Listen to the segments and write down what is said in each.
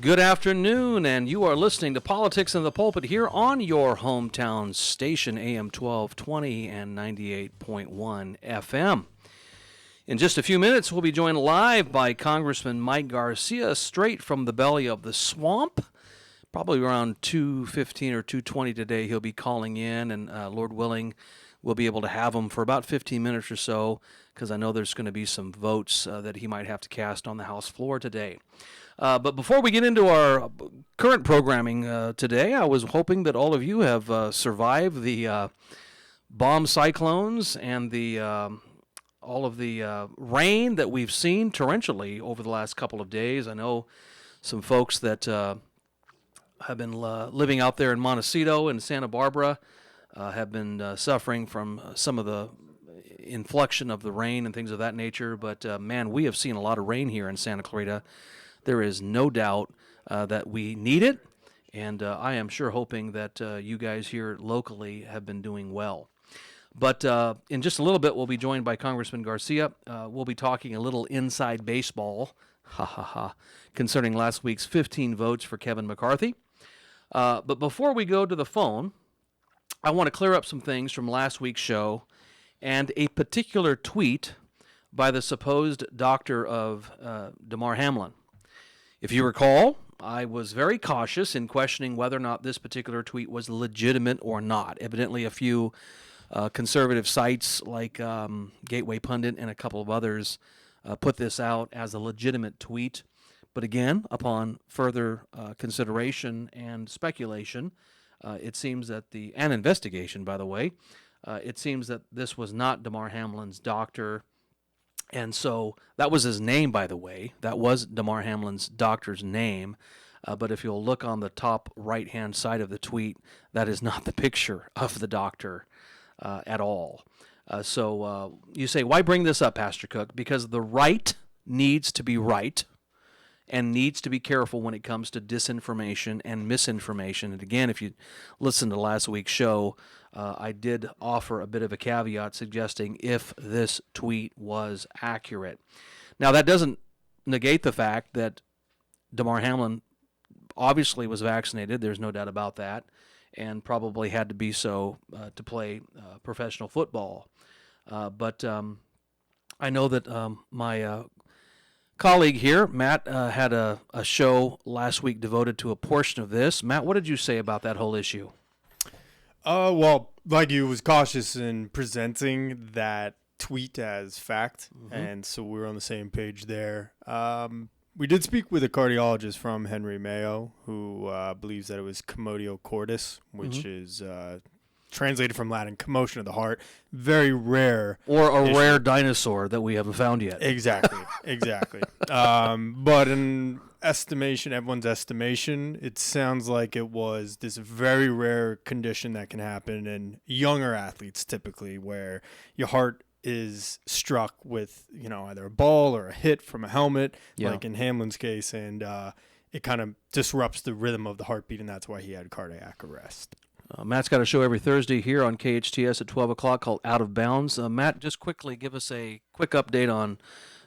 Good afternoon, and you are listening to Politics in the Pulpit here on your hometown station, AM 1220 and 98.1 FM. In just a few minutes, we'll be joined live by Congressman Mike Garcia, straight from the belly of the swamp. Probably around 2:15 or 2:20 today, he'll be calling in, and Lord willing, we'll be able to have him for about 15 minutes or so, because I know there's going to be some votes that he might have to cast on the House floor today. But before we get into our current programming today, I was hoping that all of you have survived the bomb cyclones and the all of the rain that we've seen torrentially over the last couple of days. I know some folks that have been living out there in Montecito and Santa Barbara have been suffering from some of the inflection of the rain and things of that nature. But man, we have seen a lot of rain here in Santa Clarita. There is no doubt that we need it, and I am sure hoping that you guys here locally have been doing well. But in just a little bit, we'll be joined by Congressman Garcia. We'll be talking a little inside baseball, concerning last week's 15 votes for Kevin McCarthy. But before we go to the phone, I want to clear up some things from last week's show and a particular tweet by the supposed doctor of Demar Hamlin. If you recall, I was very cautious in questioning whether or not this particular tweet was legitimate or not. Evidently, a few conservative sites like Gateway Pundit and a couple of others put this out as a legitimate tweet. But again, upon further consideration and speculation, it seems that and investigation, by the way, it seems that this was not Demar Hamlin's doctor. And so that was his name, by the way. That was Demar Hamlin's doctor's name. But if you'll look on the top right-hand side of the tweet, that is not the picture of the doctor at all. So you say, why bring this up, Pastor Cook? Because the right needs to be right and needs to be careful when it comes to disinformation and misinformation. And again, if you listen to last week's show, I did offer a bit of a caveat suggesting if this tweet was accurate. Now, that doesn't negate the fact that Demar Hamlin obviously was vaccinated. There's no doubt about that, and probably had to be so to play professional football. But I know that my colleague here, Matt, had a show last week devoted to a portion of this. Matt, what did you say about that whole issue? Well, like you, was cautious in presenting that tweet as fact, and so we were on the same page there. We did speak with a cardiologist from Henry Mayo who believes that it was commotio cordis, which is translated from Latin, commotion of the heart. Very rare. Or a rare dinosaur that we haven't found yet. Exactly. But in everyone's estimation, it sounds like it was this very rare condition that can happen in younger athletes typically, where your heart is struck with, either a ball or a hit from a helmet, like in Hamlin's case, and it kind of disrupts the rhythm of the heartbeat, and that's why he had cardiac arrest. Matt's got a show every Thursday here on KHTS at 12 o'clock called Out of Bounds. Matt, just quickly give us a quick update on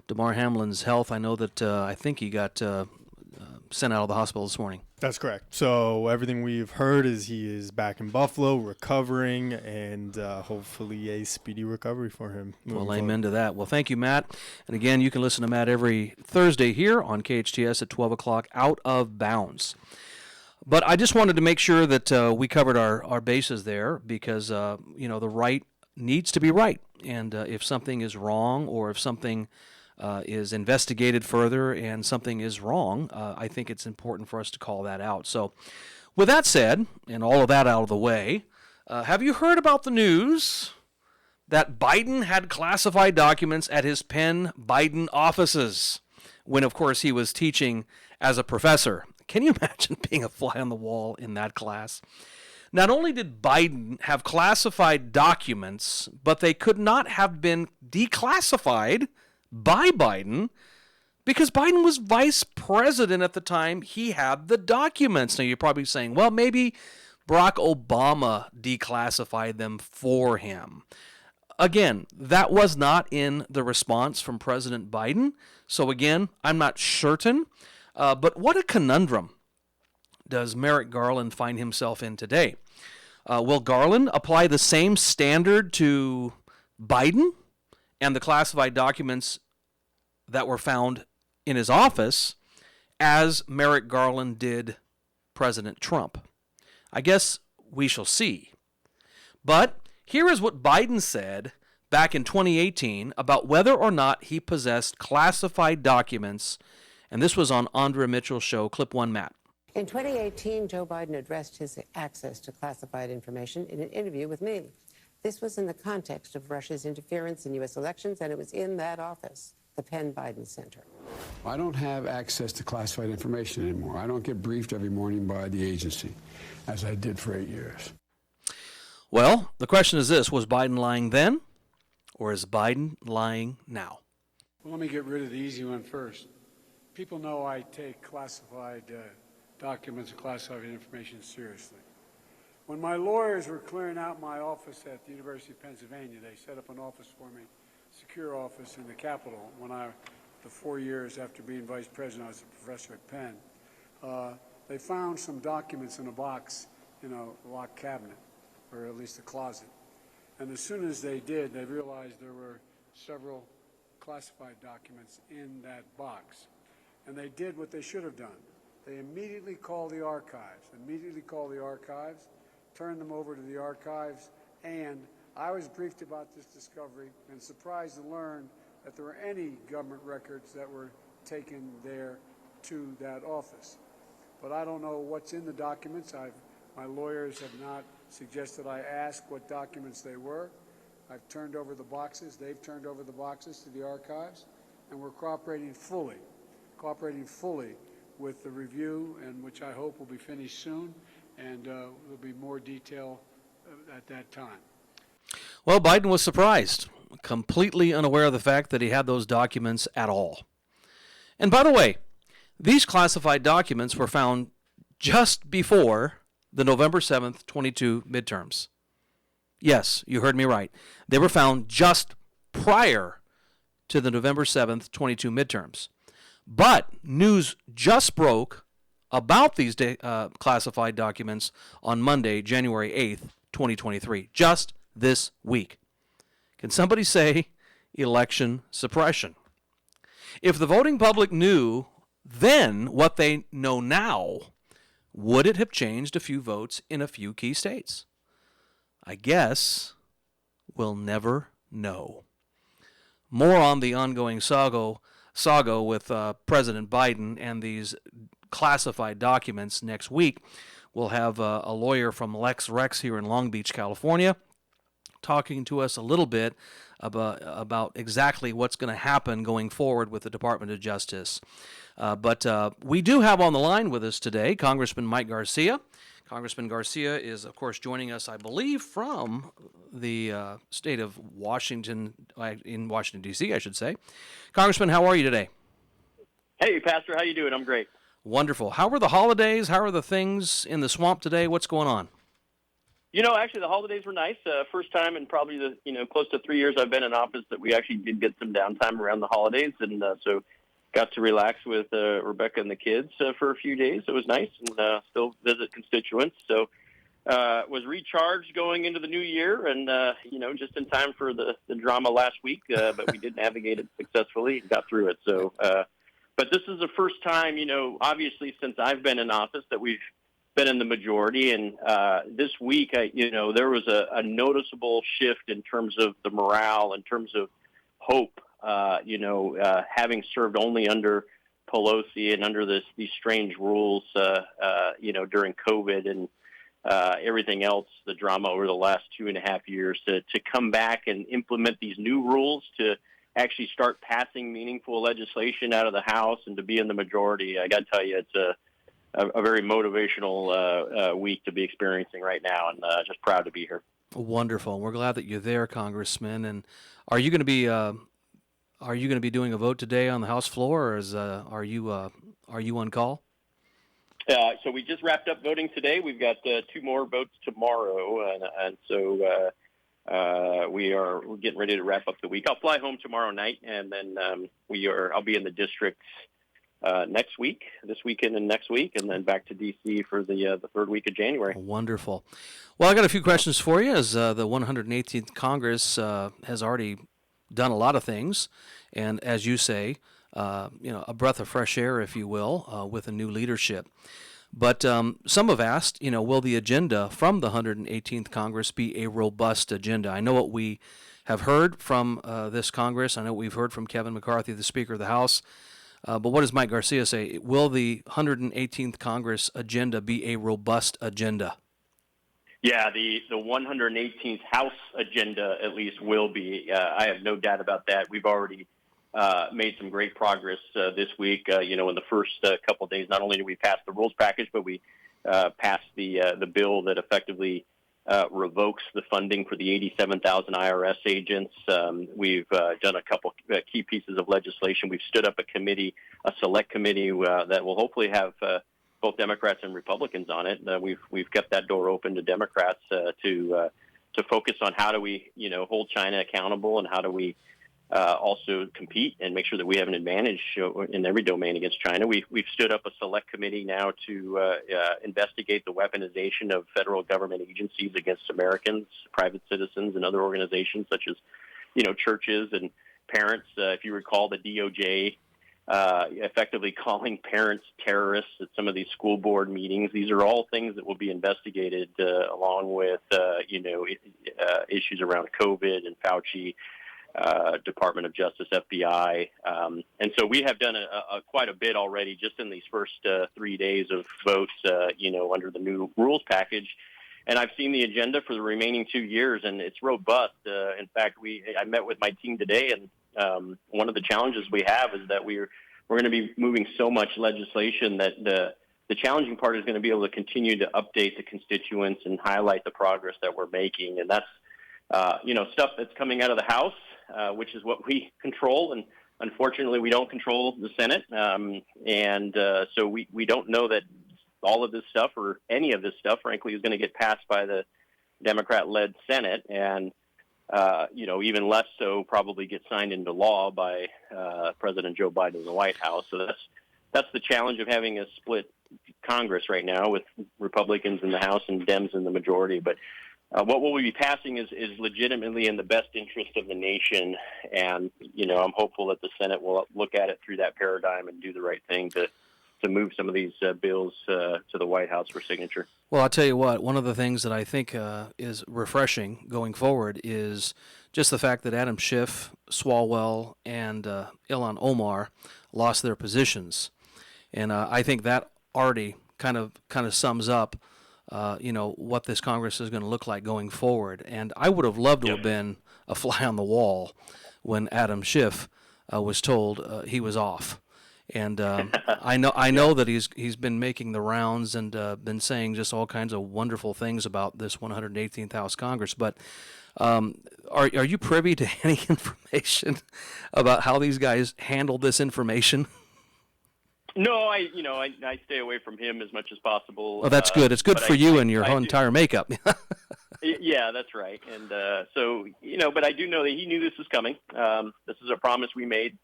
Demar Hamlin's health. I know that I think he got sent out of the hospital this morning. That's correct. So everything we've heard is he is back in Buffalo, recovering, and hopefully a speedy recovery for him. Well, amen to that. Well, thank you, Matt. And again, you can listen to Matt every Thursday here on KHTS at 12 o'clock, Out of Bounds. But I just wanted to make sure that we covered our bases there because, the right needs to be right. And if something is wrong or if something is investigated further and something is wrong, I think it's important for us to call that out. So with that said, and all of that out of the way, have you heard about the news that Biden had classified documents at his Penn Biden offices when, of course, he was teaching as a professor? Can you imagine being a fly on the wall in that class? Not only did Biden have classified documents, but they could not have been declassified by Biden because Biden was vice president at the time he had the documents. Now, you're probably saying, well, maybe Barack Obama declassified them for him. Again, that was not in the response from President Biden. So again, I'm not certain. But what a conundrum does Merrick Garland find himself in today? Will Garland apply the same standard to Biden and the classified documents that were found in his office as Merrick Garland did President Trump? I guess we shall see. But here is what Biden said back in 2018 about whether or not he possessed classified documents, and this was on Andrea Mitchell's show. Clip 1, Matt. In 2018, Joe Biden addressed his access to classified information in an interview with me. This was in the context of Russia's interference in U.S. elections, and it was in that office, the Penn Biden Center. I don't have access to classified information anymore. I don't get briefed every morning by the agency, as I did for 8 years. Well, the question is this: was Biden lying then, or is Biden lying now? Well, let me get rid of the easy one first. People know I take classified documents and classified information seriously. When my lawyers were clearing out my office at the University of Pennsylvania, they set up an office for me, secure office in the Capitol. The 4 years after being vice president, I was a professor at Penn. They found some documents in a box in a locked cabinet, or at least a closet. And as soon as they did, they realized there were several classified documents in that box. And they did what they should have done. They immediately called the archives, turned them over to the archives, and I was briefed about this discovery and surprised to learn that there were any government records that were taken there to that office. But I don't know what's in the documents. My lawyers have not suggested I ask what documents they were. I've turned over the boxes. They've turned over the boxes to the archives, and we're cooperating fully with the review, and which I hope will be finished soon, and there'll be more detail at that time. Well, Biden was surprised, completely unaware of the fact that he had those documents at all. And by the way, these classified documents were found just before the November 7th, 22 midterms. Yes, you heard me right. They were found just prior to the November 7th, 22 midterms. But news just broke about these classified documents on Monday, January 8th, 2023, just this week. Can somebody say election suppression? If the voting public knew then what they know now, would it have changed a few votes in a few key states? I guess we'll never know. More on the ongoing saga with President Biden and these classified documents next week. We'll have a lawyer from LexRex here in Long Beach, California, talking to us a little bit about exactly what's going to happen going forward with the Department of Justice. But we do have on the line with us today Congressman Mike Garcia. Congressman Garcia is, of course, joining us, I believe, from the state of Washington, in Washington, D.C., I should say. Congressman, how are you today? Hey, Pastor, how you doing? I'm great. Wonderful. How were the holidays? How are the things in the swamp today? What's going on? Actually, the holidays were nice. First time in probably close to 3 years I've been in office that we actually did get some downtime around the holidays, and so got to relax with Rebecca and the kids for a few days. It was nice, and still visit constituents. So was recharged going into the new year, and just in time for the drama last week. But we did navigate it successfully and got through it. So, but this is the first time, obviously since I've been in office that we've been in the majority. And this week, there was a noticeable shift in terms of the morale, in terms of hope. Having served only under Pelosi and under these strange rules, during COVID and everything else, the drama over the last 2.5 years, to come back and implement these new rules, to actually start passing meaningful legislation out of the House and to be in the majority. I got to tell you, it's a very motivational week to be experiencing right now, and just proud to be here. Wonderful. We're glad that you're there, Congressman. And are you going to be doing a vote today on the House floor, or are you on call? So we just wrapped up voting today. We've got 2 more votes tomorrow, and so we're getting ready to wrap up the week. I'll fly home tomorrow night, and then I'll be in the district this weekend and next week, and then back to D.C. for the third week of January. Wonderful. Well, I got a few questions for you, as the 118th Congress has already done a lot of things, and as you say, a breath of fresh air, if you will, with a new leadership. But some have asked, will the agenda from the 118th Congress be a robust agenda? I know what we have heard from this Congress. I know what we've heard from Kevin McCarthy, the Speaker of the House. But what does Mike Garcia say? Will the 118th Congress agenda be a robust agenda? Yeah, the 118th House agenda at least will be. I have no doubt about that. We've already made some great progress this week. In the first couple of days, not only did we pass the rules package, but we passed the bill that effectively revokes the funding for the 87,000 IRS agents. We've done a couple key pieces of legislation. We've stood up a select committee that will hopefully have both Democrats and Republicans on it. We've kept that door open to Democrats to focus on how do we hold China accountable, and how do we also compete and make sure that we have an advantage in every domain against China. We've stood up a select committee now to investigate the weaponization of federal government agencies against Americans, private citizens, and other organizations such as, churches and parents. If you recall, the DOJ effectively calling parents terrorists at some of these school board meetings. These are all things that will be investigated along with, issues around COVID and Fauci, Department of Justice, FBI. And so we have done quite a bit already just in these first 3 days of votes, under the new rules package. And I've seen the agenda for the remaining 2 years, and it's robust. In fact, I met with my team today, and one of the challenges we have is that we're going to be moving so much legislation that the challenging part is going to be able to continue to update the constituents and highlight the progress that we're making. And that's, stuff that's coming out of the House, which is what we control. And unfortunately, we don't control the Senate. So we don't know that all of this stuff, or any of this stuff, frankly, is going to get passed by the Democrat-led Senate. And, even less so probably get signed into law by President Joe Biden in the White House. So that's the challenge of having a split Congress right now, with Republicans in the House and Dems in the majority. But what we'll be passing is legitimately in the best interest of the nation. And, I'm hopeful that the Senate will look at it through that paradigm and do the right thing to move some of these bills to the White House for signature. Well, I'll tell you what, one of the things that I think is refreshing going forward is just the fact that Adam Schiff, Swalwell, and Ilhan Omar lost their positions. And I think that already kind of sums up, what this Congress is going to look like going forward. And I would have loved to have been a fly on the wall when Adam Schiff was told he was off. And I know that he's been making the rounds and been saying just all kinds of wonderful things about this 118th House Congress. But are you privy to any information about how these guys handled this information? No, I stay away from him as much as possible. Well, that's good. It's good for you and your entire makeup. Yeah, that's right. And but I do know that he knew this was coming. This is a promise we made,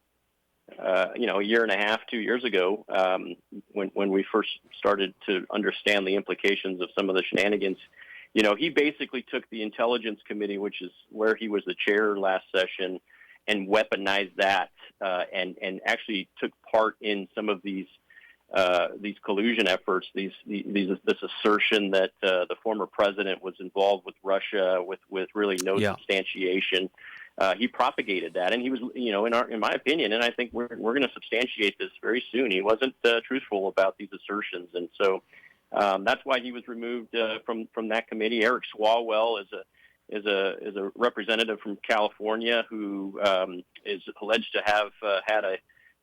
a year and a half, 2 years ago, when we first started to understand the implications of some of the shenanigans. He basically took the Intelligence Committee, which is where he was the chair last session, and weaponized that, and actually took part in some of these collusion efforts. This assertion that the former president was involved with Russia with really no substantiation. He propagated that, and he was, in my opinion, and I think we're going to substantiate this very soon. He wasn't truthful about these assertions, and so that's why he was removed from that committee. Eric Swalwell is a representative from California who is alleged to have had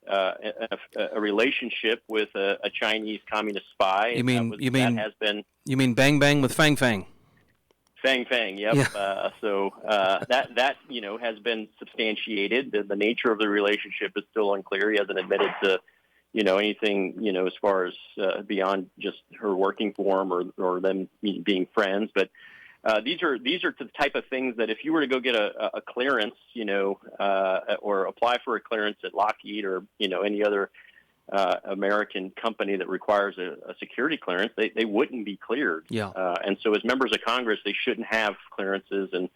a relationship with a Chinese communist spy. You mean Bang Bang with Fang Fang? Fang Fang, yep. Yeah. So that has been substantiated. The nature of the relationship is still unclear. He hasn't admitted to anything as far as beyond just her working for him or them being friends. But these are the type of things that if you were to go get a clearance, or apply for a clearance at Lockheed or any other American company that requires a security clearance, they wouldn't be cleared. Yeah. And so as members of Congress, they shouldn't have clearances. And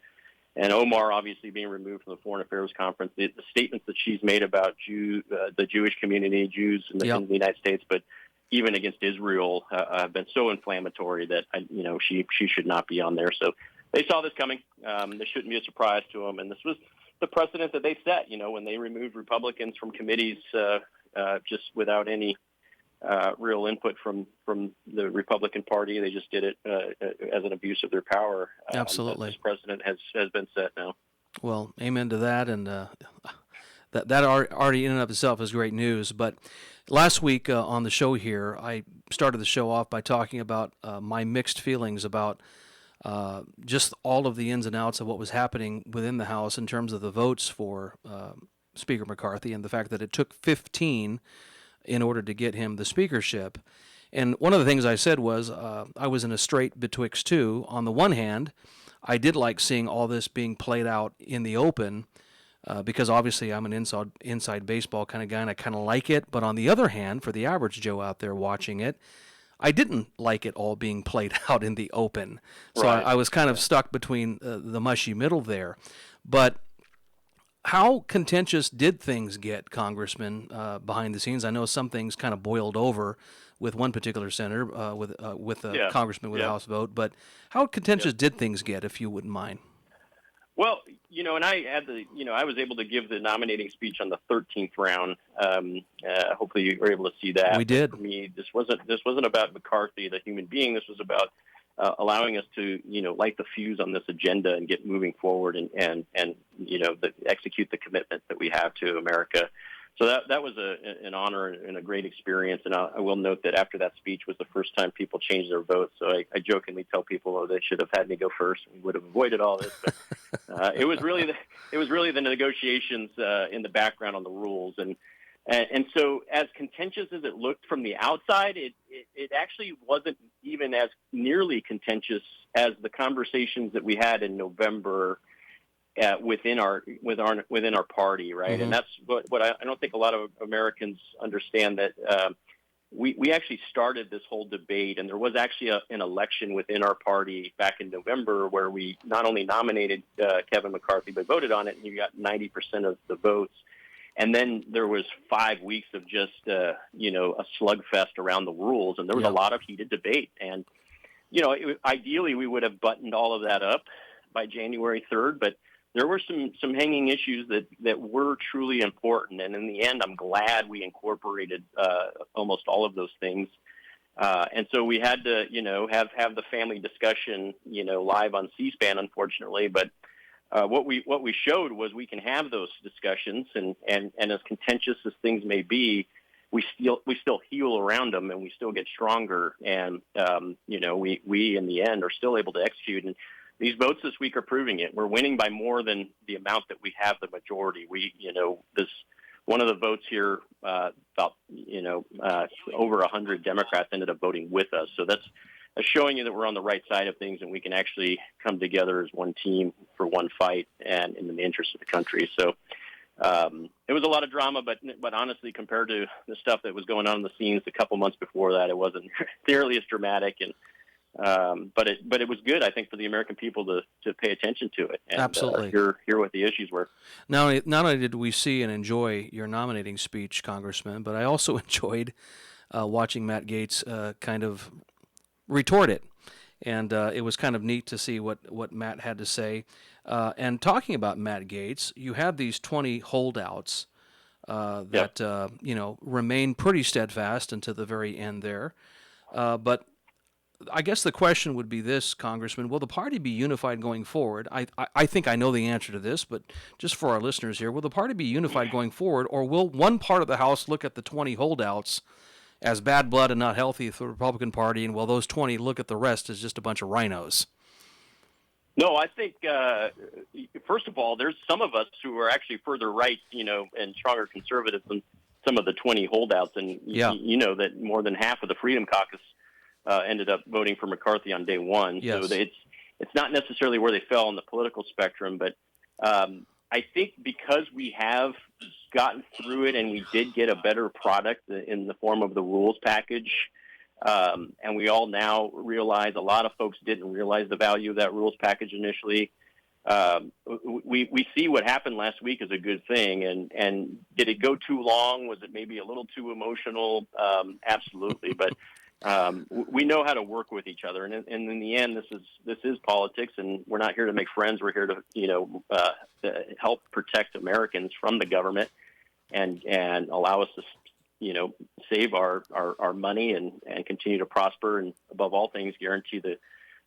Omar obviously being removed from the Foreign Affairs Conference, the statements that she's made about the Jewish community, Jews in the United States, but even against Israel, have been so inflammatory that she should not be on there. So they saw this coming. This shouldn't be a surprise to them. And this was the precedent that they set. When they removed Republicans from committees just without any real input from the Republican Party, they just did it as an abuse of their power. Absolutely, this precedent has been set now. Well, amen to that, and that already in and of itself is great news. But last week on the show here, I started the show off by talking about my mixed feelings about just all of the ins and outs of what was happening within the House in terms of the votes for Speaker McCarthy, and the fact that it took 15 in order to get him the speakership. And one of the things I said was I was in a strait betwixt two. On the one hand, I did like seeing all this being played out in the open because obviously I'm an inside baseball kind of guy and I kind of like it. But on the other hand, for the average Joe out there watching it, I didn't like it all being played out in the open. So Right. I was kind of stuck between the mushy middle there. But how contentious did things get, Congressman, behind the scenes? I know some things kind of boiled over with one particular senator, with a congressman with a House vote. But how contentious did things get, if you wouldn't mind? Well, and I had I was able to give the nominating speech on the 13th round. Hopefully you were able to see that. We did. For me, this wasn't about McCarthy, the human being. This was about allowing us to, light the fuse on this agenda and get moving forward and execute the commitment that we have to America. So that was an honor and a great experience. And I will note that after that speech was the first time people changed their votes. So I jokingly tell people, they should have had me go first. We would have avoided all this. But it was really the negotiations in the background on the rules. And so as contentious as it looked from the outside, it actually wasn't even as nearly contentious as the conversations that we had in November within our party, right? Mm-hmm. And that's what I don't think a lot of Americans understand, that we actually started this whole debate, and there was actually an election within our party back in November where we not only nominated Kevin McCarthy but voted on it, and you got 90% of the votes. And then there was 5 weeks of just, a slugfest around the rules, and there was a lot of heated debate. And, ideally we would have buttoned all of that up by January 3rd, but there were some hanging issues that were truly important. And in the end, I'm glad we incorporated almost all of those things. And so we had to, have the family discussion, live on C-SPAN, unfortunately, but what we showed was we can have those discussions, and as contentious as things may be, we still heal around them, and we still get stronger. And we in the end are still able to execute. And these votes this week are proving it. We're winning by more than the amount that we have the majority. This one of the votes here, about over 100 Democrats ended up voting with us. So that's showing you that we're on the right side of things, and we can actually come together as one team for one fight and in the interest of the country. So it was a lot of drama, but honestly, compared to the stuff that was going on in the scenes a couple months before that, it wasn't nearly as dramatic. And but it was good, I think, for the American people to pay attention to it and Absolutely. Hear what the issues were. Not only did we see and enjoy your nominating speech, Congressman, but I also enjoyed watching Matt Gaetz kind of retort it. And it was kind of neat to see what Matt had to say. And talking about Matt Gaetz, you had these 20 holdouts that remain pretty steadfast until the very end there. But I guess the question would be this, Congressman: will the party be unified going forward? I think I know the answer to this, but just for our listeners here, will the party be unified going forward, or will one part of the House look at the 20 holdouts as bad blood and not healthy for the Republican Party, and will those 20 look at the rest as just a bunch of rhinos? No, I think, first of all, there's some of us who are actually further right, and stronger conservatives than some of the 20 holdouts. And you know that more than half of the Freedom Caucus ended up voting for McCarthy on day one. Yes. So it's not necessarily where they fell on the political spectrum, but I think because we have gotten through it and we did get a better product in the form of the rules package, and we all now realize, a lot of folks didn't realize the value of that rules package initially. We see what happened last week as a good thing. And did it go too long? Was it maybe a little too emotional? Absolutely. But we know how to work with each other. And in the end, this is politics, and we're not here to make friends. We're here to, help protect Americans from the government and allow us to, save our money and continue to prosper, and above all things, guarantee the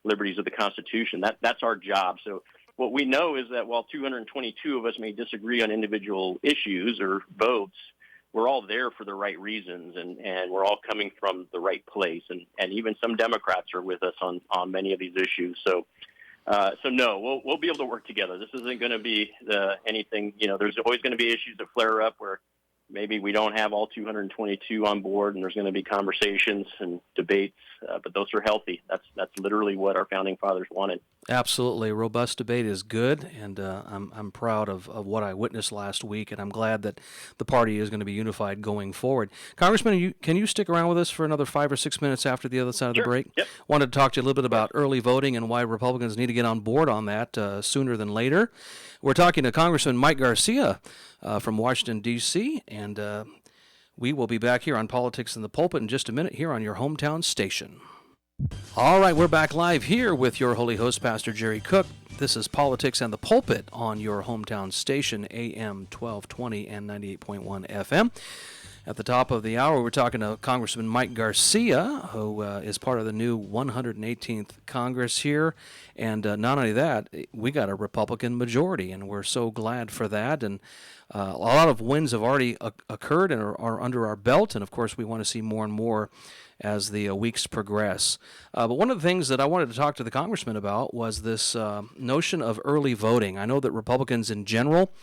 liberties of the Constitution. That's our job. So what we know is that while 222 of us may disagree on individual issues or votes, we're all there for the right reasons, and we're all coming from the right place. And even some Democrats are with us on many of these issues. So no, we'll be able to work together. This isn't going to be anything, there's always going to be issues that flare up where maybe we don't have all 222 on board, and there's going to be conversations and debates, but those are healthy. That's literally what our founding fathers wanted. Absolutely. Robust debate is good, and I'm proud of what I witnessed last week, and I'm glad that the party is going to be unified going forward. Congressman, can you stick around with us for another 5 or 6 minutes after the other side of the break? Yep. Wanted to talk to you a little bit about early voting and why Republicans need to get on board on that sooner than later. We're talking to Congressman Mike Garcia from Washington, D.C., and we will be back here on Politics in the Pulpit in just a minute here on your hometown station. All right, we're back live here with your holy host, Pastor Jerry Cook. This is Politics and the Pulpit on your hometown station, AM 1220 and 98.1 FM. At the top of the hour, we're talking to Congressman Mike Garcia, who is part of the new 118th Congress here. And not only that, we got a Republican majority, and we're so glad for that. And a lot of wins have already occurred and are under our belt. And, of course, we want to see more and more as the weeks progress. But one of the things that I wanted to talk to the congressman about was this notion of early voting. I know that Republicans in general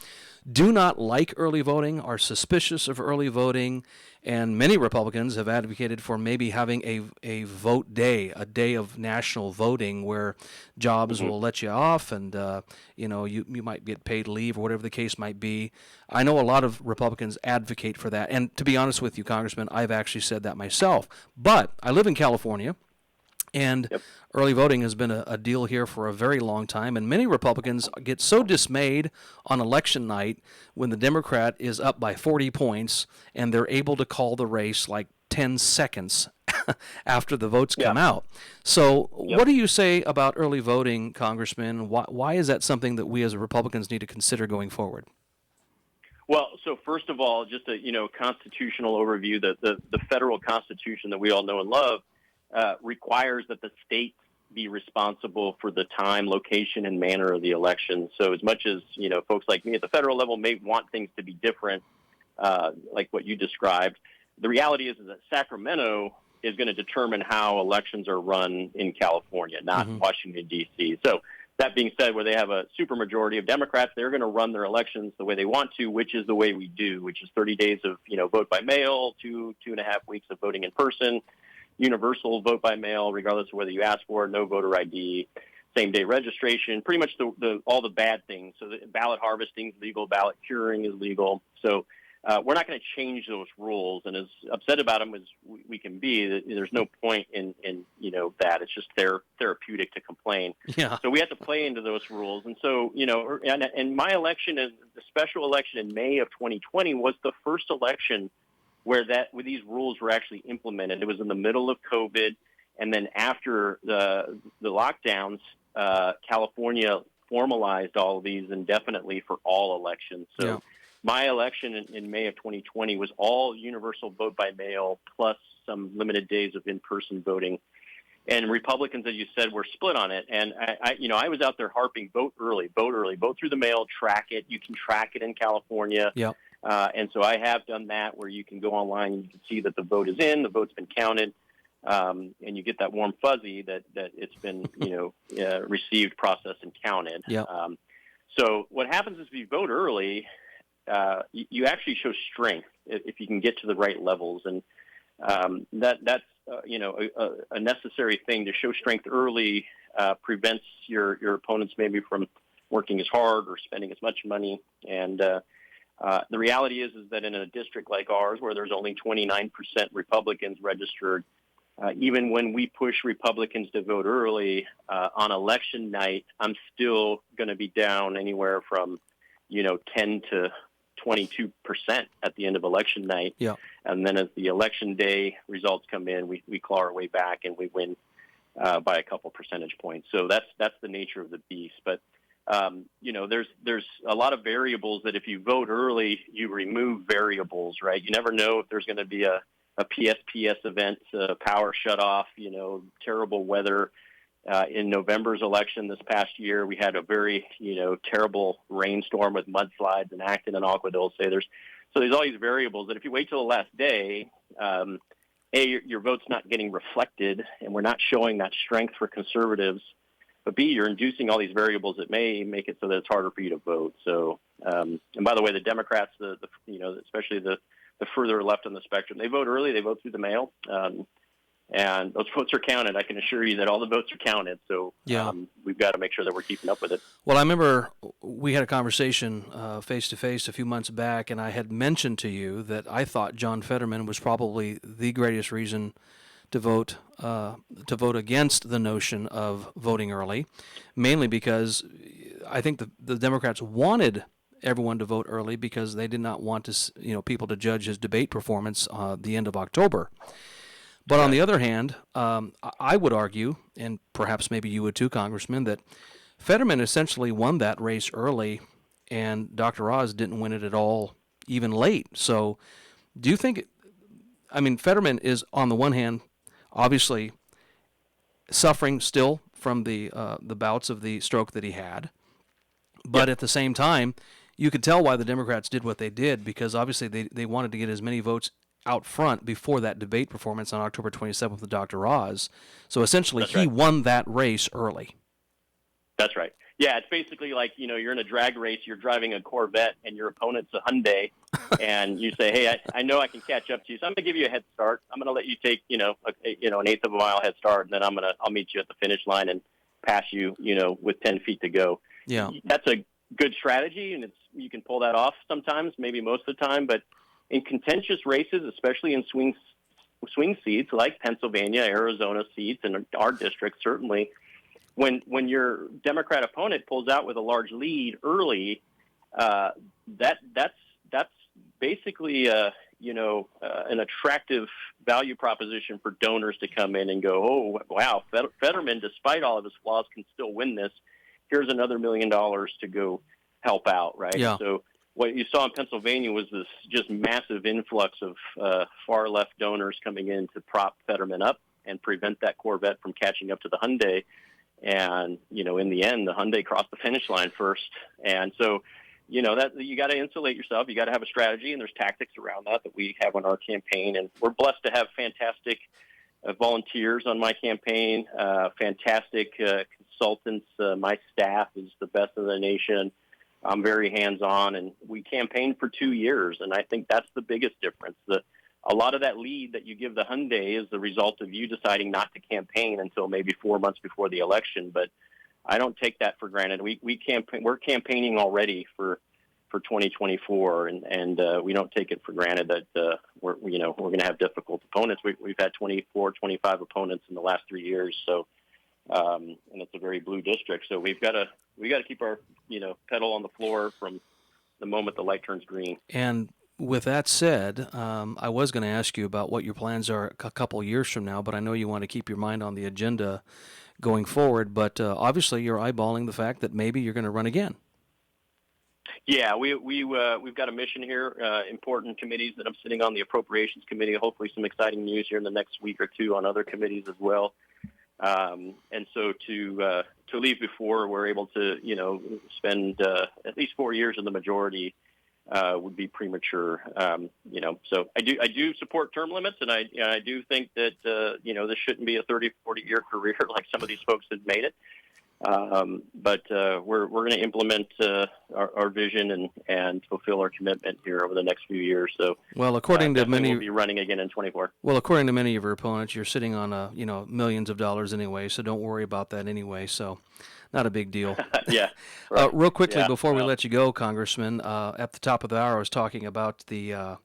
do not like early voting, are suspicious of early voting, and many Republicans have advocated for maybe having a vote day, a day of national voting where jobs will let you off and you might get paid leave or whatever the case might be. I know a lot of Republicans advocate for that, and to be honest with you, Congressman, I've actually said that myself. But I live in California, and early voting has been a deal here for a very long time, and many Republicans get so dismayed on election night when the Democrat is up by 40 points and they're able to call the race like 10 seconds after the votes come out. So what do you say about early voting, Congressman? Why is that something that we as Republicans need to consider going forward? Well, so first of all, just a constitutional overview, the federal Constitution that we all know and love requires that the states be responsible for the time, location, and manner of the election. So as much as, folks like me at the federal level may want things to be different, like what you described, the reality is that Sacramento is going to determine how elections are run in California, not Washington, D.C. So that being said, where they have a supermajority of Democrats, they're going to run their elections the way they want to, which is the way we do, which is 30 days of, vote by mail, 2.5 weeks of voting in person, universal vote by mail, regardless of whether you ask for it, no voter ID, same-day registration, pretty much all the bad things. So the ballot harvesting is legal, ballot curing is legal. So we're not going to change those rules. And as upset about them as we can be, there's no point in that. It's just therapeutic to complain. Yeah. So we have to play into those rules. And so, and my election, the special election in May of 2020 was the first election where these rules were actually implemented. It was in the middle of COVID, and then after the lockdowns, California formalized all of these indefinitely for all elections. So my election in May of 2020 was all universal vote by mail plus some limited days of in-person voting. And Republicans, as you said, were split on it. And I was out there harping, vote early, vote through the mail, track it. You can track it in California. Yep. And so I have done that, where you can go online and you can see that the vote is in, the vote's been counted, and you get that warm fuzzy that it's been received, processed, and counted. Yep. So what happens is if you vote early, you actually show strength if you can get to the right levels, and that's a necessary thing. To show strength early prevents your opponents maybe from working as hard or spending as much money. And the reality is that in a district like ours, where there's only 29% Republicans registered, even when we push Republicans to vote early on election night, I'm still going to be down anywhere from 10 to 22% at the end of election night. Yeah. And then as the election day results come in, we claw our way back and we win by a couple percentage points. So that's the nature of the beast. But there's a lot of variables that if you vote early, you remove variables, right? You never know if there's going to be a PSPS event, power shut off, terrible weather. In November's election this past year, we had a very, terrible rainstorm with mudslides in Acton and Agua Dulce. There's all these variables that if you wait till the last day, your vote's not getting reflected, and we're not showing that strength for conservatives. But B, you're inducing all these variables that may make it so that it's harder for you to vote. So, and by the way, the Democrats, especially the further left on the spectrum, they vote early, they vote through the mail. And those votes are counted. I can assure you that all the votes are counted. So we've got to make sure that we're keeping up with it. Well, I remember we had a conversation face-to-face a few months back, and I had mentioned to you that I thought John Fetterman was probably the greatest reason to vote against the notion of voting early, mainly because I think the Democrats wanted everyone to vote early because they did not want people to judge his debate performance the end of October. But on the other hand, I would argue, and perhaps maybe you would too, Congressman, that Fetterman essentially won that race early, and Dr. Oz didn't win it at all, even late. So do you think, Fetterman is, on the one hand, obviously suffering still from the bouts of the stroke that he had, but at the same time, you could tell why the Democrats did what they did, because obviously they wanted to get as many votes out front before that debate performance on October 27th with Dr. Oz. So essentially, he won that race early. That's right. Yeah, it's basically like, you're in a drag race, you're driving a Corvette, and your opponent's a Hyundai, and you say, hey, I know I can catch up to you, so I'm going to give you a head start. I'm going to let you take, an eighth of a mile head start, and then I'll meet you at the finish line and pass you, with 10 feet to go. Yeah. That's a good strategy, and you can pull that off sometimes, maybe most of the time, but in contentious races, especially in swing seats like Pennsylvania, Arizona seats, and our district, certainly, when your Democrat opponent pulls out with a large lead early, that's basically an attractive value proposition for donors to come in and go, oh wow, Fetterman, despite all of his flaws, can still win this. Here's another $1 million to go help out, right? Yeah. So what you saw in Pennsylvania was this just massive influx of far left donors coming in to prop Fetterman up and prevent that Corvette from catching up to the Hyundai. And, in the end, the Hyundai crossed the finish line first. And so, that you got to insulate yourself. You got to have a strategy, and there's tactics around that we have on our campaign. And we're blessed to have fantastic volunteers on my campaign, fantastic consultants. My staff is the best in the nation. I'm very hands-on, and we campaigned for 2 years, and I think that's the biggest difference. A lot of that lead that you give the Hyundai is the result of you deciding not to campaign until maybe 4 months before the election, but I don't take that for granted. We're campaigning already for 2024, and we don't take it for granted that we're going to have difficult opponents. We've had 24, 25 opponents in the last 3 years, so and it's a very blue district, so we got to keep our pedal on the floor from the moment the light turns green. And with that said, I was going to ask you about what your plans are a couple years from now, but I know you want to keep your mind on the agenda going forward. But obviously, you're eyeballing the fact that maybe you're going to run again. Yeah, we've got a mission here, important committees that I'm sitting on, the Appropriations Committee, hopefully some exciting news here in the next week or two on other committees as well. And so to leave before we're able to, spend at least 4 years in the majority would be premature. So I do support term limits, and I do think that this shouldn't be a 30, 40-year career like some of these folks have made it. But we're going to implement our vision and fulfill our commitment here over the next few years. So, well, according to many, we'll be running again in 24. Well, according to many of your opponents, you're sitting on millions of dollars anyway, so don't worry about that anyway. So, Not a big deal. Yeah. Right. Real quickly, Yeah, before we well, let you go, Congressman, at the top of the hour, I was talking about the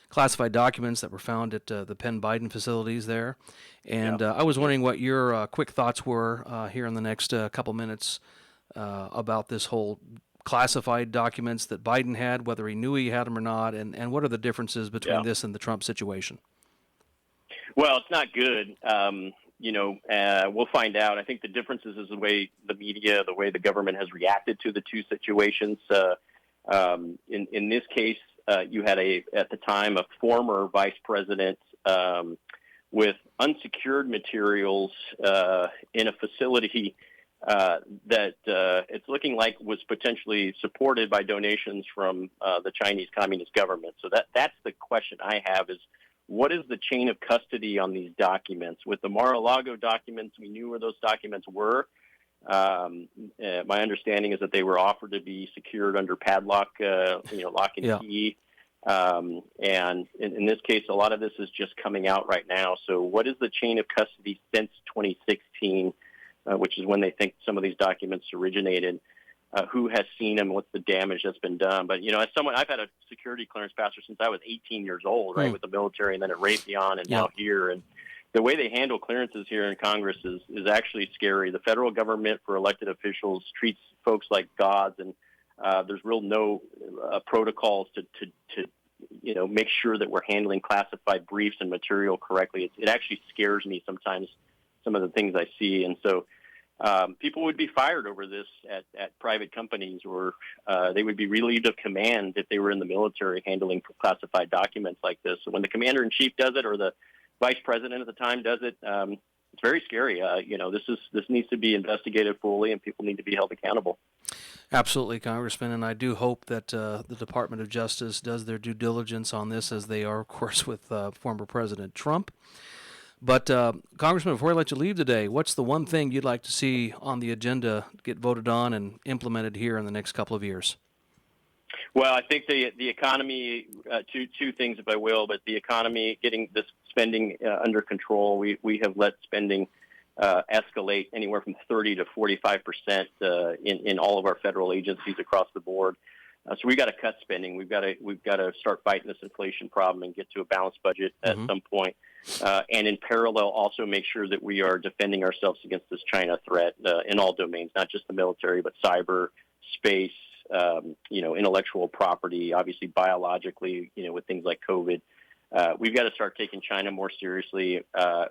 classified documents that were found at the Penn Biden facilities there. And I was wondering what your quick thoughts were here in the next couple minutes about this whole classified documents that Biden had, whether he knew he had them or not, and what are the differences between this and the Trump situation? Well, it's not good. We'll find out. I think the differences is the way the media, the way the government has reacted to the two situations. In this case, you had at the time a former vice president with unsecured materials in a facility that it's looking like was potentially supported by donations from the Chinese Communist government. So that's the question I have is, what is the chain of custody on these documents? With the Mar-a-Lago documents, we knew where those documents were. My understanding is that they were offered to be secured under padlock, lock and key. And in this case, a lot of this is just coming out right now. So what is the chain of custody since 2016, which is when they think some of these documents originated? Who has seen them? What's the damage that's been done? But, as someone, I've had a security clearance, Pastor, since I was 18 years old, right, with the military and then at Raytheon and now here. And the way they handle clearances here in Congress is actually scary. The federal government for elected officials treats folks like gods, and there's no protocols to make sure that we're handling classified briefs and material correctly. It actually scares me sometimes, some of the things I see. And so people would be fired over this at private companies, or they would be relieved of command if they were in the military handling classified documents like this. So when the commander-in-chief does it or the vice president at the time does it, it's very scary. This needs to be investigated fully, and people need to be held accountable. Absolutely, Congressman, and I do hope that the Department of Justice does their due diligence on this, as they are, of course, with former President Trump. But, Congressman, before I let you leave today, what's the one thing you'd like to see on the agenda get voted on and implemented here in the next couple of years? Well, I think the economy, two things, if I will, but the economy, getting this spending under control. We have let spending escalate anywhere from 30 to 45% in all of our federal agencies across the board. So we got to cut spending. We've got to start fighting this inflation problem and get to a balanced budget at some point. And in parallel, also make sure that we are defending ourselves against this China threat in all domains, not just the military, but cyber, space, intellectual property, obviously biologically, with things like COVID. We've got to start taking China more seriously.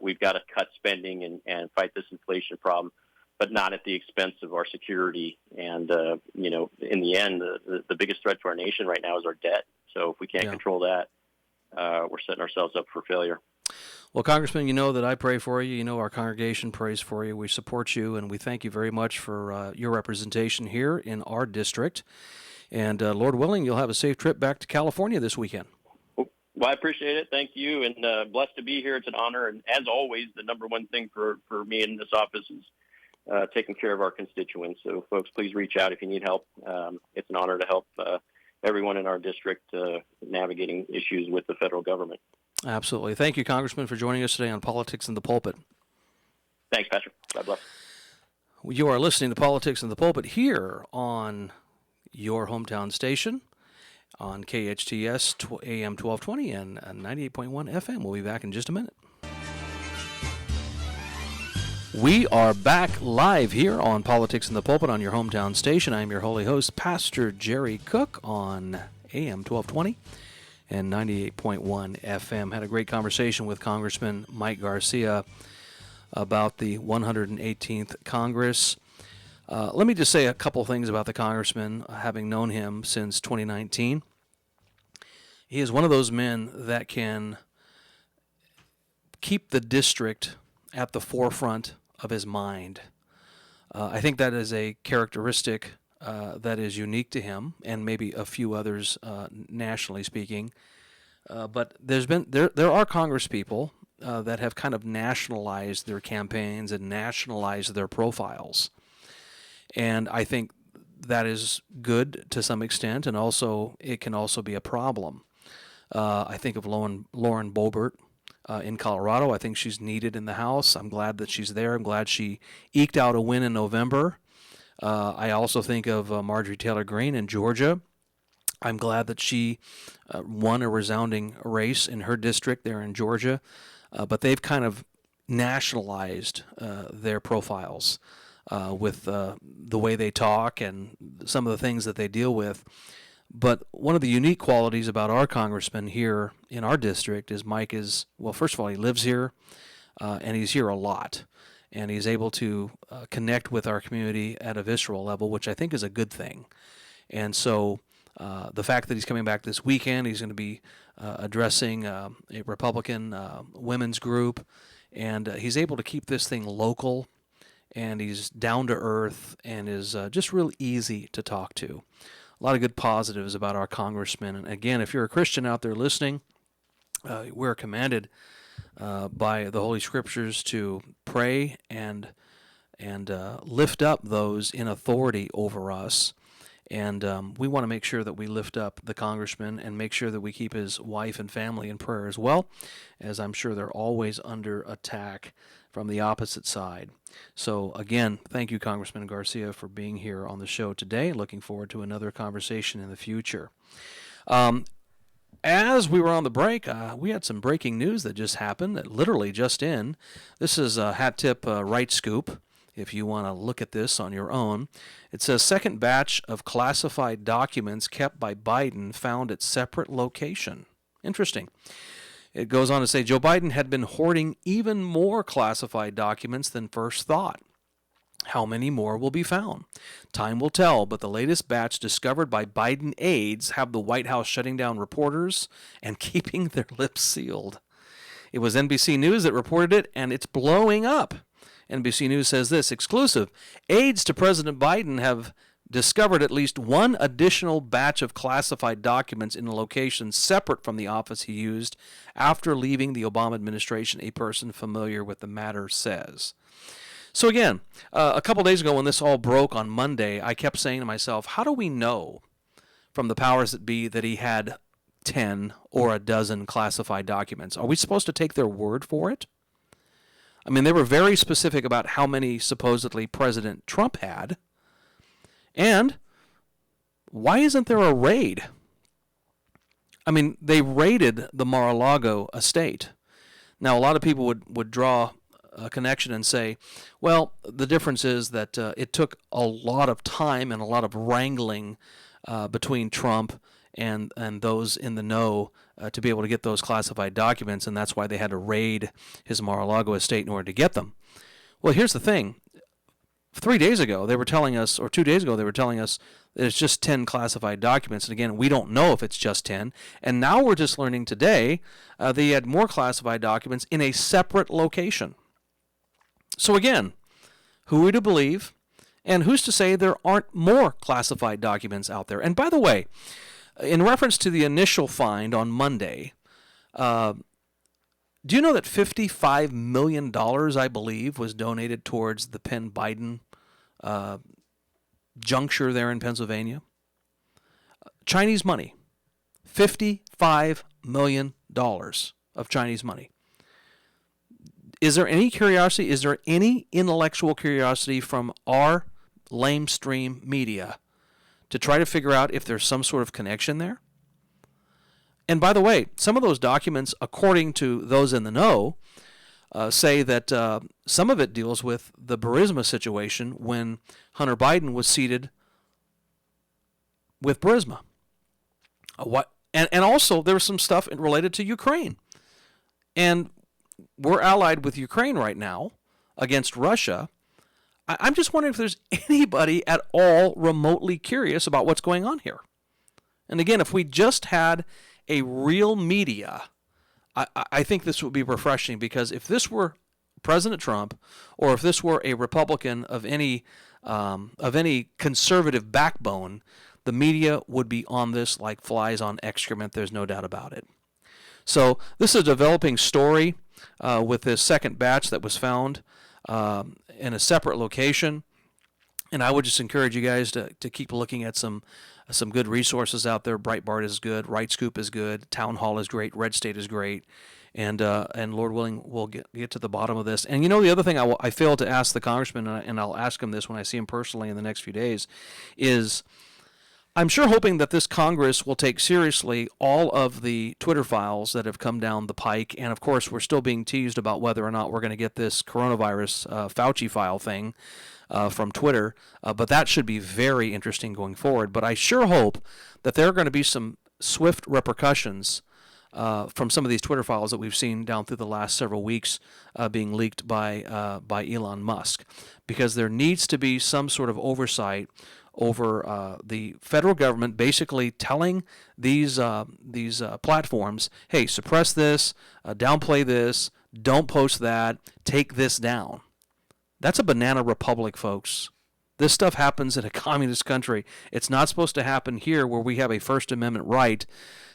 We've got to cut spending and fight this inflation problem, but not at the expense of our security. And, in the end, the biggest threat to our nation right now is our debt. So if we can't control that, we're setting ourselves up for failure. Well, Congressman, you know that I pray for you. You know our congregation prays for you. We support you, and we thank you very much for your representation here in our district. And Lord willing, you'll have a safe trip back to California this weekend. Well, I appreciate it. Thank you, and blessed to be here. It's an honor, and as always, the number one thing for me in this office is taking care of our constituents. So, folks, please reach out if you need help. It's an honor to help everyone in our district navigating issues with the federal government. Absolutely. Thank you, Congressman, for joining us today on Politics in the Pulpit. Thanks, Patrick. God bless. You are listening to Politics in the Pulpit here on your hometown station on KHTS AM 1220 and 98.1 FM. We'll be back in just a minute. We are back live here on Politics in the Pulpit on your hometown station. I'm your holy host, Pastor Jerry Cook, on AM 1220 and 98.1 FM. Had a great conversation with Congressman Mike Garcia about the 118th Congress. Let me just say a couple things about the congressman, having known him since 2019. He is one of those men that can keep the district at the forefront of his mind. I think that is a characteristic that is unique to him, and maybe a few others nationally speaking. But there are Congress people that have kind of nationalized their campaigns and nationalized their profiles. And I think that is good to some extent, and also it can also be a problem. I think of Lauren Boebert in Colorado. I think she's needed in the House. I'm glad that she's there. I'm glad she eked out a win in November. I also think of Marjorie Taylor Greene in Georgia. I'm glad that she won a resounding race in her district there in Georgia, but they've kind of nationalized their profiles with the way they talk and some of the things that they deal with. But one of the unique qualities about our congressman here in our district is Mike is, well, first of all, he lives here, and he's here a lot. And he's able to connect with our community at a visceral level, which I think is a good thing. And so the fact that he's coming back this weekend, he's going to be addressing a Republican women's group, and he's able to keep this thing local, and he's down to earth and is just real easy to talk to. A lot of good positives about our congressman. And again, if you're a Christian out there listening, we're commanded by the Holy Scriptures to pray and lift up those in authority over us. And we want to make sure that we lift up the congressman and make sure that we keep his wife and family in prayer as well, as I'm sure they're always under attack from the opposite side. So again, thank you, Congressman Garcia, for being here on the show today. Looking forward to another conversation in the future. As we were on the break, we had some breaking news that just happened, that literally just in. This is a hat tip right scoop, if you want to look at this on your own. It says, second batch of classified documents kept by Biden found at separate location. Interesting. It goes on to say Joe Biden had been hoarding even more classified documents than first thought. How many more will be found? Time will tell, but the latest batch discovered by Biden aides have the White House shutting down reporters and keeping their lips sealed. It was NBC News that reported it, and it's blowing up. NBC News says this, exclusive, aides to President Biden have discovered at least one additional batch of classified documents in a location separate from the office he used after leaving the Obama administration, a person familiar with the matter says. So again, a couple days ago when this all broke on Monday, I kept saying to myself, how do we know from the powers that be that he had 10 or a dozen classified documents? Are we supposed to take their word for it? I mean, they were very specific about how many supposedly President Trump had. And why isn't there a raid? I mean, they raided the Mar-a-Lago estate. Now, a lot of people would draw a connection and say, well, the difference is that it took a lot of time and a lot of wrangling between Trump and those in the know to be able to get those classified documents, and that's why they had to raid his Mar-a-Lago estate in order to get them. Well, here's the thing. 3 days ago, they were telling us, or 2 days ago, they were telling us that it's just 10 classified documents. And again, we don't know if it's just 10. And now we're just learning today they had more classified documents in a separate location. So again, who are we to believe? And who's to say there aren't more classified documents out there? And by the way, in reference to the initial find on Monday, do you know that $55 million, I believe, was donated towards the Penn Biden juncture there in Pennsylvania? Chinese money. $55 million of Chinese money. Is there any curiosity? Is there any intellectual curiosity from our lamestream media to try to figure out if there's some sort of connection there? And by the way, some of those documents, according to those in the know, say that some of it deals with the Burisma situation when Hunter Biden was seated with Burisma. And also there was some stuff related to Ukraine. And we're allied with Ukraine right now against Russia. I'm just wondering if there's anybody at all remotely curious about what's going on here. And again, if we just had a real media, I think this would be refreshing, because if this were President Trump, or if this were a Republican of any conservative backbone, the media would be on this like flies on excrement. There's no doubt about it. So this is a developing story with this second batch that was found in a separate location. And I would just encourage you guys to keep looking at some good resources out there. Breitbart is good. Right Scoop is good. Town Hall is great. Red State is great. And Lord willing, we'll get to the bottom of this. And you know, the other thing I failed to ask the congressman, and I'll ask him this when I see him personally in the next few days, is I'm sure hoping that this Congress will take seriously all of the Twitter files that have come down the pike. And of course, we're still being teased about whether or not we're going to get this coronavirus Fauci file thing from Twitter. But that should be very interesting going forward. But I sure hope that there are going to be some swift repercussions from some of these Twitter files that we've seen down through the last several weeks being leaked by Elon Musk, because there needs to be some sort of oversight over the federal government basically telling these platforms, hey, suppress this, downplay this, don't post that, take this down. That's a banana republic, folks. This stuff happens in a communist country. It's not supposed to happen here, where we have a First Amendment right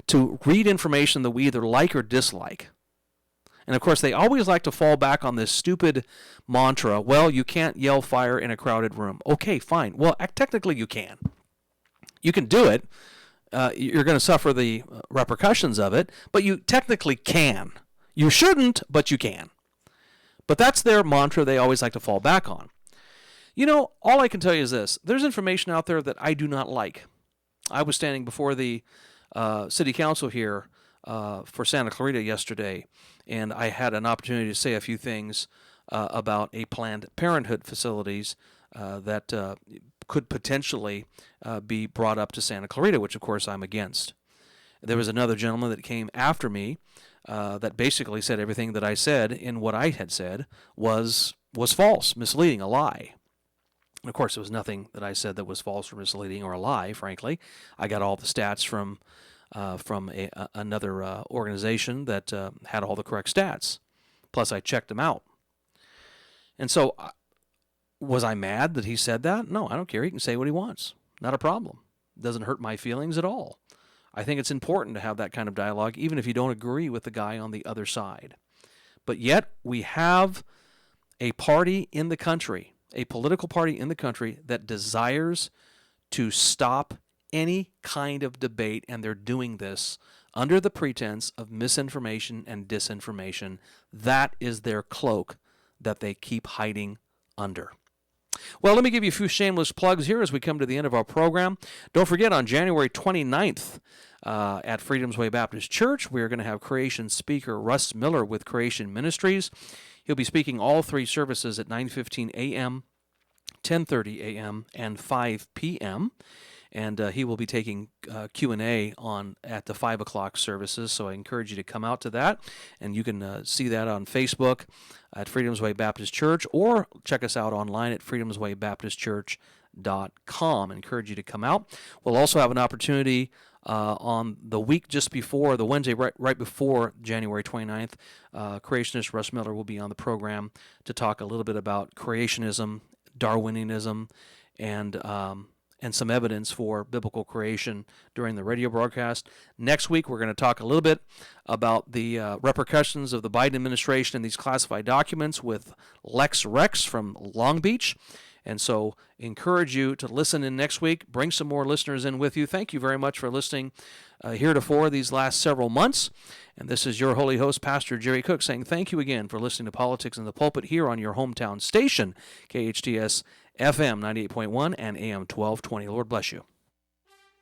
to read information that we either like or dislike. And of course, they always like to fall back on this stupid mantra, well, you can't yell fire in a crowded room. Okay, fine. Well, technically you can. You can do it. You're going to suffer the repercussions of it, but you technically can. You shouldn't, but you can. But that's their mantra they always like to fall back on. You know, all I can tell you is this. There's information out there that I do not like. I was standing before the city council here for Santa Clarita yesterday, and I had an opportunity to say a few things about a Planned Parenthood facilities that could potentially be brought up to Santa Clarita, which of course I'm against. There was another gentleman that came after me that basically said everything that I said in what I had said was false, misleading, a lie. And of course, there was nothing that I said that was false or misleading or a lie, frankly. I got all the stats from another organization that had all the correct stats. Plus, I checked them out. And so, was I mad that he said that? No, I don't care. He can say what he wants. Not a problem. It doesn't hurt my feelings at all. I think it's important to have that kind of dialogue, even if you don't agree with the guy on the other side. But yet, we have a party in the country, a political party in the country, that desires to stop any kind of debate, and they're doing this under the pretense of misinformation and disinformation. That is their cloak that they keep hiding under. Well, let me give you a few shameless plugs here as we come to the end of our program. Don't forget, on January 29th at Freedom's Way Baptist Church, we are going to have creation speaker Russ Miller with Creation Ministries. He'll be speaking all three services at 9:15 a.m., 10:30 a.m., and 5 p.m., and he will be taking Q&A at the 5 o'clock services, so I encourage you to come out to that, and you can see that on Facebook at Freedom's Way Baptist Church, or check us out online at freedomswaybaptistchurch.com. I encourage you to come out. We'll also have an opportunity on the week just before, the Wednesday right before January 29th, creationist Russ Miller will be on the program to talk a little bit about creationism, Darwinianism, and some evidence for biblical creation during the radio broadcast. Next week, we're going to talk a little bit about the repercussions of the Biden administration and these classified documents with Lex Rex from Long Beach. And so encourage you to listen in next week. Bring some more listeners in with you. Thank you very much for listening heretofore these last several months. And this is your holy host, Pastor Jerry Cook, saying thank you again for listening to Politics in the Pulpit here on your hometown station, KHTS FM 98.1 and AM 1220. Lord bless you.